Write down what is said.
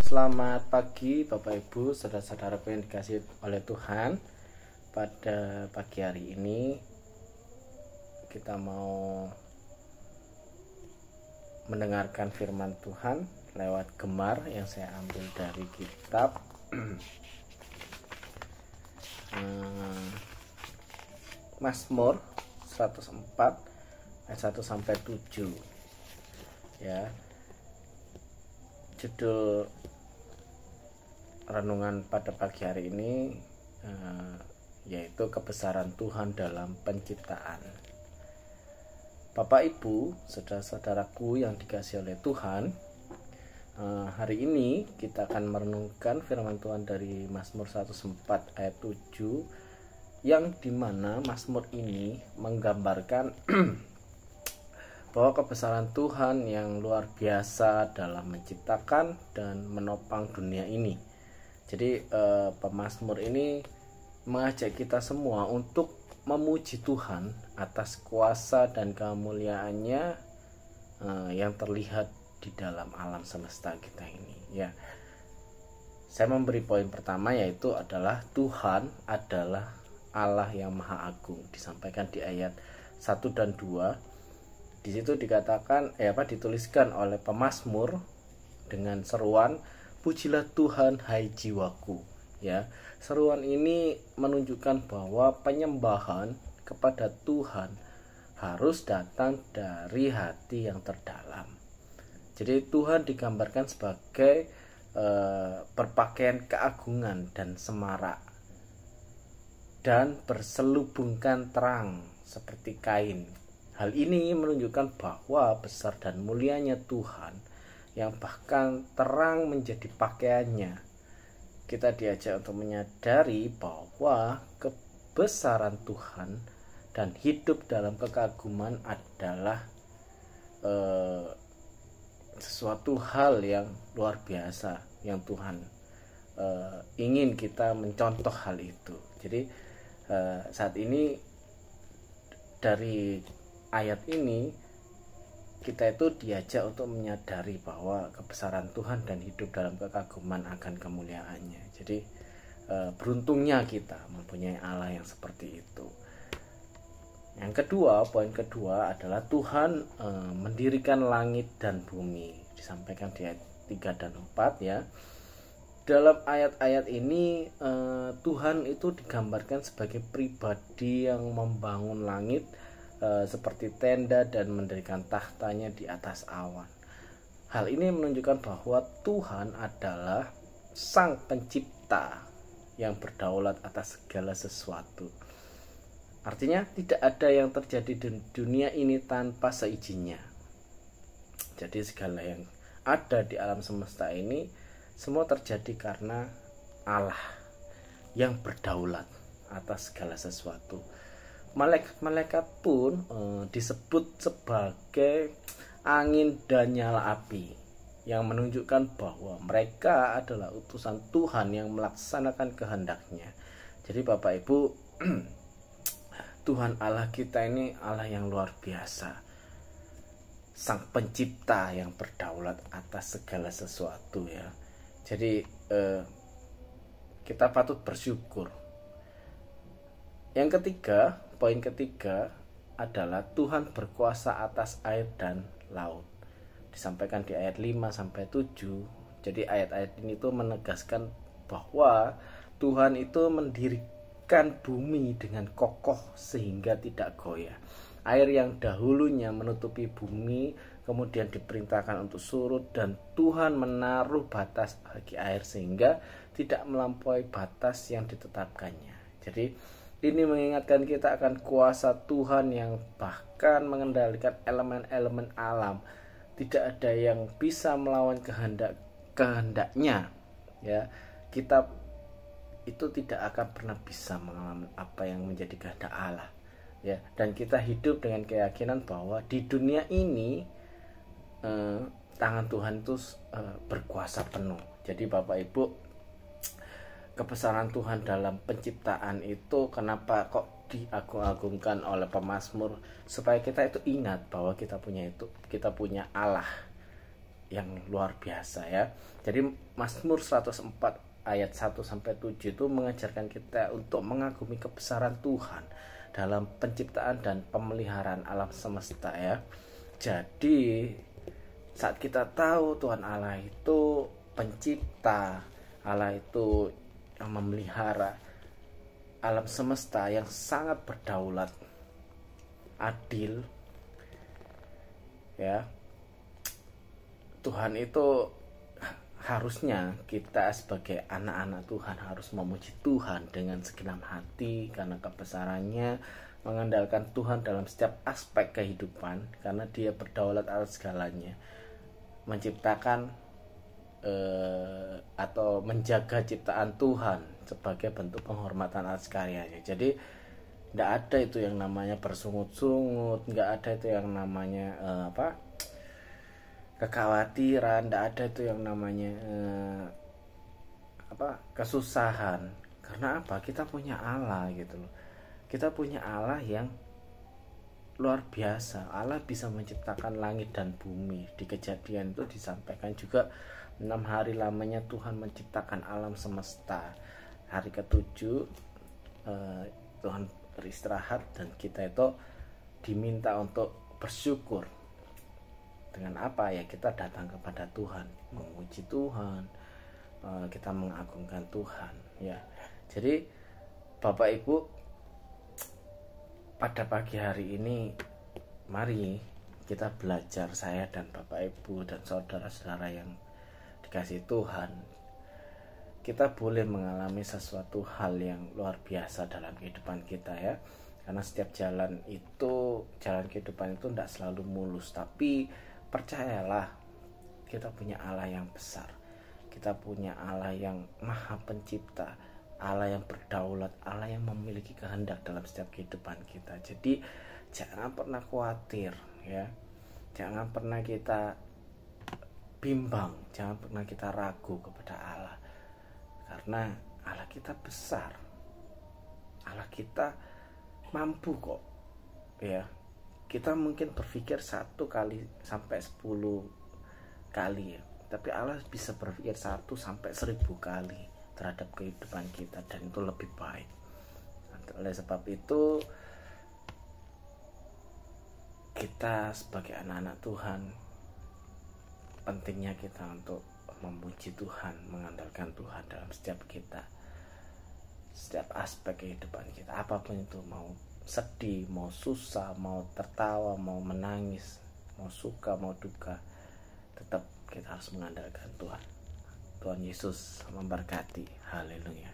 Selamat pagi Bapak Ibu, saudara-saudaraku yang dikasihi oleh Tuhan. Pada pagi hari ini kita mau mendengarkan firman Tuhan lewat gemar yang saya ambil dari kitab Mazmur 104 ayat 1 sampai 7 ya. Judul renungan pada pagi hari ini yaitu kebesaran Tuhan dalam penciptaan. Bapak Ibu, saudara-saudaraku yang dikasihi oleh Tuhan, hari ini kita akan merenungkan firman Tuhan dari Mazmur 104 ayat 7, yang dimana Mazmur ini menggambarkan bahwa kebesaran Tuhan yang luar biasa dalam menciptakan dan menopang dunia ini. Jadi pemazmur ini mengajak kita semua untuk memuji Tuhan atas kuasa dan kemuliaannya yang terlihat di dalam alam semesta kita ini ya. Saya memberi poin pertama, yaitu adalah Tuhan adalah Allah yang Maha Agung. Disampaikan di ayat 1 dan 2. Di situ dikatakan dituliskan oleh pemazmur dengan seruan, pujilah Tuhan hai jiwaku ya. Seruan ini menunjukkan bahwa penyembahan kepada Tuhan harus datang dari hati yang terdalam. Jadi Tuhan digambarkan sebagai berpakaian keagungan dan semarak dan berselubungkan terang seperti kain. Hal ini menunjukkan bahwa besar dan mulianya Tuhan yang bahkan terang menjadi pakaiannya. Kita diajak untuk menyadari bahwa kebesaran Tuhan dan hidup dalam kekaguman adalah sesuatu hal yang luar biasa yang Tuhan ingin kita mencontoh hal itu. Jadi saat ini dari ayat ini kita itu diajak untuk menyadari bahwa kebesaran Tuhan dan hidup dalam kekaguman akan kemuliaannya. Jadi beruntungnya kita mempunyai Allah yang seperti itu. Yang kedua, poin kedua adalah Tuhan mendirikan langit dan bumi. Disampaikan di ayat 3 dan 4 ya. Dalam ayat-ayat ini Tuhan itu digambarkan sebagai pribadi yang membangun langit seperti tenda dan mendirikan tahtanya di atas awan. Hal ini menunjukkan bahwa Tuhan adalah Sang Pencipta yang berdaulat atas segala sesuatu. Artinya tidak ada yang terjadi di dunia ini tanpa seizinnya. Jadi segala yang ada di alam semesta ini semua terjadi karena Allah yang berdaulat atas segala sesuatu. Malaikat-malaikat pun disebut sebagai angin dan nyala api, yang menunjukkan bahwa mereka adalah utusan Tuhan yang melaksanakan kehendaknya. Jadi Bapak Ibu, Tuhan Allah kita ini Allah yang luar biasa, Sang Pencipta yang berdaulat atas segala sesuatu ya. Jadi kita patut bersyukur. Yang ketiga, poin ketiga adalah Tuhan berkuasa atas air dan laut. Disampaikan di ayat 5 sampai 7. Jadi ayat-ayat ini tuh menegaskan bahwa Tuhan itu mendirikan bumi dengan kokoh sehingga tidak goyah. Air yang dahulunya menutupi bumi kemudian diperintahkan untuk surut, dan Tuhan menaruh batas bagi air sehingga tidak melampaui batas yang ditetapkannya. Jadi ini mengingatkan kita akan kuasa Tuhan yang bahkan mengendalikan elemen-elemen alam. Tidak ada yang bisa melawan kehendaknya ya. Kita itu tidak akan pernah bisa mengalami apa yang menjadi kehendak Allah ya. Dan kita hidup dengan keyakinan bahwa di dunia ini tangan Tuhan itu berkuasa penuh. Jadi Bapak Ibu, kebesaran Tuhan dalam penciptaan itu kenapa kok diagung-agungkan oleh pemazmur, supaya kita itu ingat bahwa kita punya Allah yang luar biasa ya. Jadi Mazmur 104 ayat 1 sampai 7 itu mengajarkan kita untuk mengagumi kebesaran Tuhan dalam penciptaan dan pemeliharaan alam semesta ya. Jadi saat kita tahu Tuhan Allah itu pencipta, Allah itu yang memelihara alam semesta yang sangat berdaulat, adil ya. Tuhan itu harusnya kita sebagai anak-anak Tuhan harus memuji Tuhan dengan segenap hati karena kebesarannya, mengandalkan Tuhan dalam setiap aspek kehidupan karena Dia berdaulat atas segalanya, menciptakan atau menjaga ciptaan Tuhan sebagai bentuk penghormatan atas karyanya. Jadi tidak ada itu yang namanya bersungut-sungut, nggak ada itu yang namanya kekhawatiran, tidak ada itu yang namanya kesusahan. Karena apa? Kita punya Allah gitu loh. Kita punya Allah yang luar biasa. Allah bisa menciptakan langit dan bumi. Di Kejadian itu disampaikan juga 6 hari lamanya Tuhan menciptakan alam semesta. Hari ke-7 Tuhan beristirahat dan kita itu diminta untuk bersyukur. Dengan apa ya? Kita datang kepada Tuhan, memuji Tuhan, kita mengagungkan Tuhan ya. Jadi Bapak Ibu, pada pagi hari ini mari kita belajar, saya dan Bapak Ibu dan saudara-saudara yang dikasihi Tuhan, kita boleh mengalami sesuatu hal yang luar biasa dalam kehidupan kita ya. Karena setiap jalan kehidupan itu tidak selalu mulus, tapi percayalah, kita punya Allah yang besar, kita punya Allah yang maha pencipta, Allah yang berdaulat, Allah yang memiliki kehendak dalam setiap kehidupan kita. Jadi jangan pernah khawatir ya, jangan pernah kita bimbang, jangan pernah kita ragu kepada Allah, karena Allah kita besar, Allah kita mampu kok ya. Kita mungkin berpikir 1 kali sampai 10 kali ya, tapi Allah bisa berpikir 1 sampai 1000 kali terhadap kehidupan kita, dan itu lebih baik. Oleh sebab itu kita sebagai anak-anak Tuhan, pentingnya kita untuk memuji Tuhan, mengandalkan Tuhan dalam setiap aspek kehidupan kita, apapun itu, mau sedih, mau susah, mau tertawa, mau menangis, mau suka, mau duka, tetap kita harus mengandalkan Tuhan. Tuhan Yesus memberkati. Haleluya.